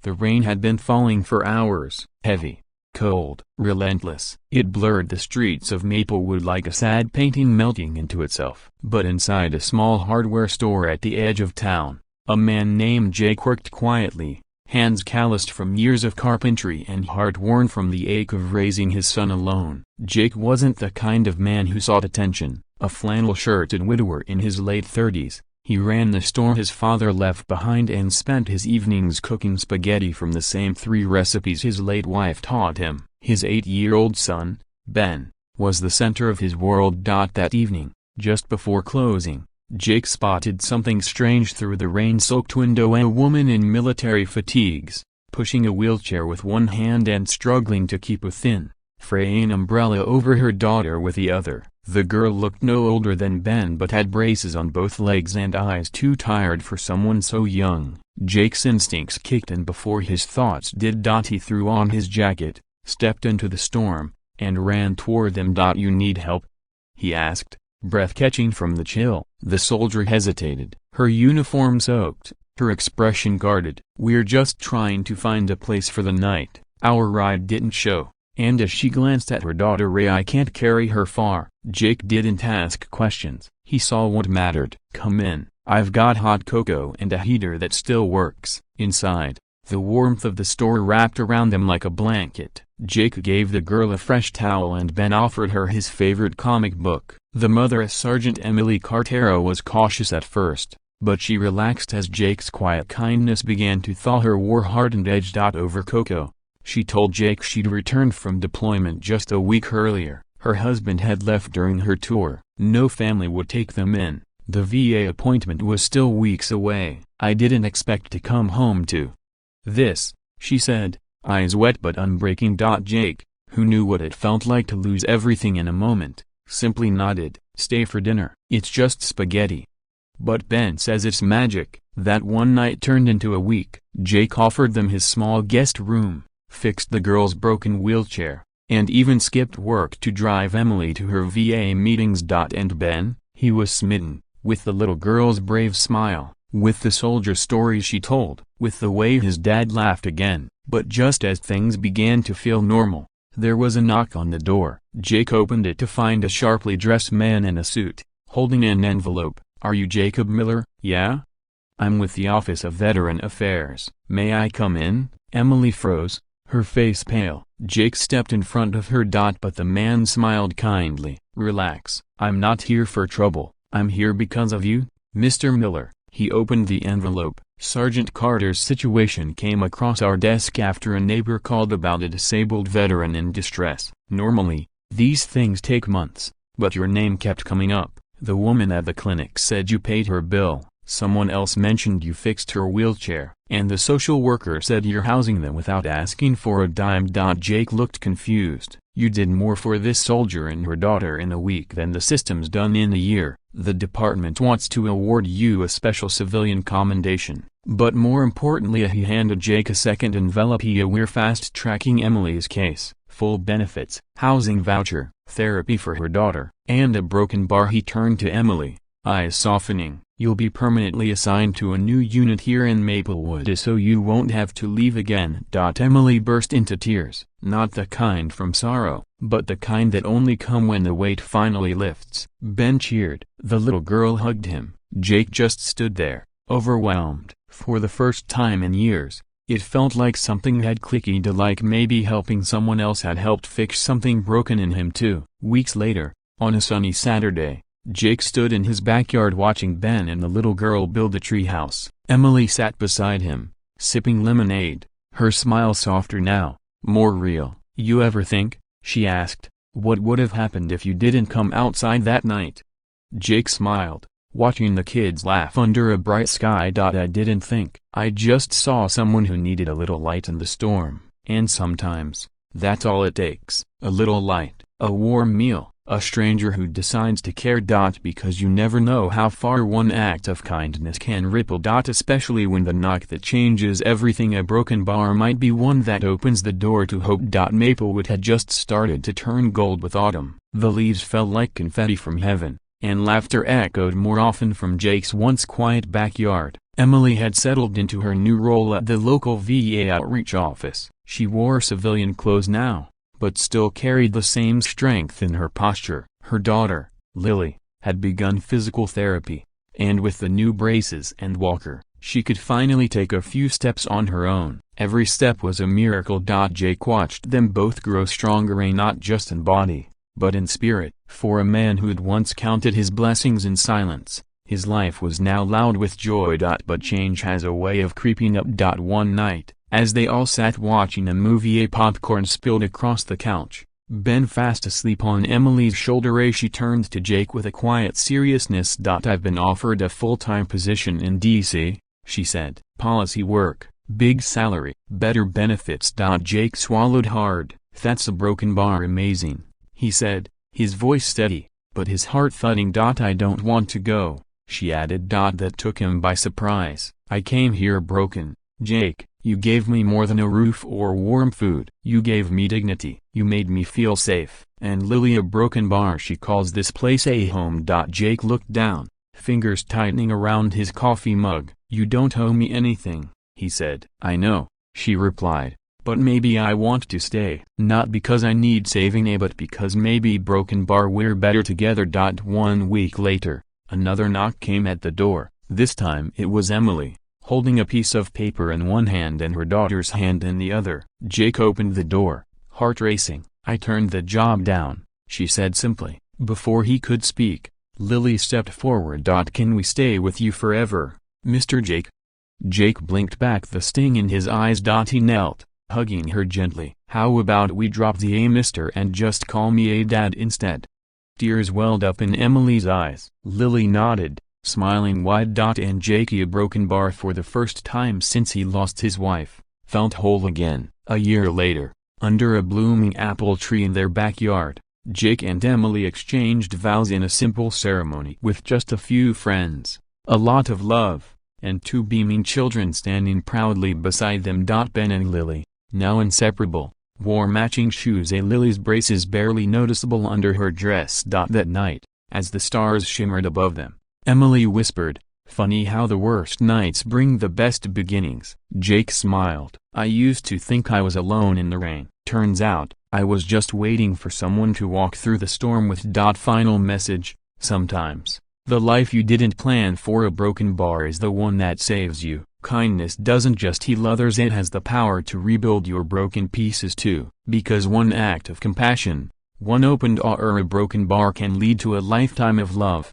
The rain had been falling for hours, heavy, cold, relentless. It blurred the streets of Maplewood like a sad painting melting into itself. But inside a small hardware store at the edge of town, a man named Jake worked quietly, hands calloused from years of carpentry and heart worn from the ache of raising his son alone. Jake wasn't the kind of man who sought attention, a flannel-shirted widower in his late 30s. He ran the store his father left behind and spent his evenings cooking spaghetti from the same 3 recipes his late wife taught him. His 8-year-old son, Ben, was the center of his world. That evening, just before closing, Jake spotted something strange through the rain-soaked window. A woman in military fatigues, pushing a wheelchair with one hand and struggling to keep a thin, fraying umbrella over her daughter with the other. The girl looked no older than Ben but had braces on both legs and eyes too tired for someone so young. Jake's instincts kicked in before his thoughts did. He threw on his jacket, stepped into the storm, and ran toward them. "You need help?" he asked, breath catching from the chill. The soldier hesitated, her uniform soaked, her expression guarded. "We're just trying to find a place for the night. Our ride didn't show." And as she glanced at her daughter, "I can't carry her far." Jake didn't ask questions, he saw what mattered. "Come in, I've got hot cocoa and a heater that still works." Inside, the warmth of the store wrapped around them like a blanket. Jake gave the girl a fresh towel and Ben offered her his favorite comic book. The mother, Sergeant Emily Cartero, was cautious at first, but she relaxed as Jake's quiet kindness began to thaw her war-hardened edge. Over cocoa, she told Jake she'd returned from deployment just a week earlier. Her husband had left during her tour. No family would take them in. The VA appointment was still weeks away. "I didn't expect to come home to this," she said, eyes wet but unbreaking. Jake, who knew what it felt like to lose everything in a moment, simply nodded. "Stay for dinner." "It's just spaghetti." "But Ben says it's magic." That one night turned into a week. Jake offered them his small guest room, fixed the girl's broken wheelchair, and even skipped work to drive Emily to her VA meetings. And Ben, he was smitten, with the little girl's brave smile, with the soldier stories she told, with the way his dad laughed again. But just as things began to feel normal, there was a knock on the door. Jake opened it to find a sharply dressed man in a suit, holding an envelope. "Are you Jacob Miller?" "Yeah. I'm with the Office of Veteran Affairs." "May I come in?" Emily froze, her face pale. Jake stepped in front of her. But the man smiled kindly. "Relax, I'm not here for trouble. I'm here because of you, Mr. Miller." He opened the envelope. "Sergeant Carter's situation came across our desk after a neighbor called about a disabled veteran in distress. Normally, these things take months, but your name kept coming up. The woman at the clinic said you paid her bill. Someone else mentioned you fixed her wheelchair, and the social worker said you're housing them without asking for a dime." Jake looked confused. "You did more for this soldier and her daughter in a week than the system's done in a year. The department wants to award you a special civilian commendation. But more importantly," he handed Jake a second envelope. "We're fast-tracking Emily's case. Full benefits, housing voucher, therapy for her daughter, and a broken bar." He turned to Emily, eyes softening. "You'll be permanently assigned to a new unit here in Maplewood so you won't have to leave again." Emily burst into tears, not the kind from sorrow, but the kind that only come when the weight finally lifts. Ben cheered. The little girl hugged him. Jake just stood there, overwhelmed. For the first time in years, it felt like something had clicked, like maybe helping someone else had helped fix something broken in him too. Weeks later, on a sunny Saturday, Jake stood in his backyard watching Ben and the little girl build a treehouse. Emily sat beside him, sipping lemonade, her smile softer now, more real. "You ever think," she asked, "what would have happened if you didn't come outside that night?" Jake smiled, watching the kids laugh under a bright sky. "I didn't think. I just saw someone who needed a little light in the storm. And sometimes, that's all it takes. A little light, a warm meal, a stranger who decides to care. Because you never know how far one act of kindness can ripple. Especially when the knock that changes everything, a broken bar, might be one that opens the door to hope." Maplewood had just started to turn gold with autumn. The leaves fell like confetti from heaven, and laughter echoed more often from Jake's once quiet backyard. Emily had settled into her new role at the local VA outreach office. She wore civilian clothes now, but still carried the same strength in her posture. Her daughter, Lily, had begun physical therapy, and with the new braces and walker, she could finally take a few steps on her own. Every step was a miracle. Jake watched them both grow stronger, not just in body, but in spirit. For a man who'd once counted his blessings in silence, his life was now loud with joy. But change has a way of creeping up. One night, as they all sat watching a movie, popcorn spilled across the couch. Ben fast asleep on Emily's shoulder, she turned to Jake with a quiet seriousness. I've been offered a full-time position in DC, she said. Policy work, big salary, better benefits. Jake swallowed hard. That's a broken bar. Amazing, he said, his voice steady, but his heart thudding. I don't want to go, she added. That took him by surprise. I came here broken, Jake. You gave me more than a roof or warm food. You gave me dignity. You made me feel safe. And Lily, a broken bar. She calls this place a home. Jake looked down, fingers tightening around his coffee mug. You don't owe me anything, he said. I know, she replied, but maybe I want to stay. Not because I need saving, but because maybe broken bar we're better together. 1 week later, another knock came at the door. This time it was Emily, holding a piece of paper in one hand and her daughter's hand in the other. Jake opened the door, heart racing. I turned the job down, she said simply. Before he could speak, Lily stepped forward. Can we stay with you forever, Mr. Jake? Jake blinked back, the sting in his eyes. He knelt, hugging her gently. How about we drop the "a mister" and just call me a dad instead? Tears welled up in Emily's eyes. Lily nodded, smiling wide. And Jakey, a broken bar for the first time since he lost his wife, felt whole again. A year later, under a blooming apple tree in their backyard, Jake and Emily exchanged vows in a simple ceremony with just a few friends, a lot of love, and 2 beaming children standing proudly beside them. Ben and Lily, now inseparable, wore matching shoes, Lily's braces barely noticeable under her dress. That night, as the stars shimmered above them, Emily whispered, "Funny how the worst nights bring the best beginnings." Jake smiled. I used to think I was alone in the rain. Turns out, I was just waiting for someone to walk through the storm with. Final message, sometimes, the life you didn't plan for a broken bar is the one that saves you. Kindness doesn't just heal others, it has the power to rebuild your broken pieces too. Because one act of compassion, one open door or a broken bar can lead to a lifetime of love.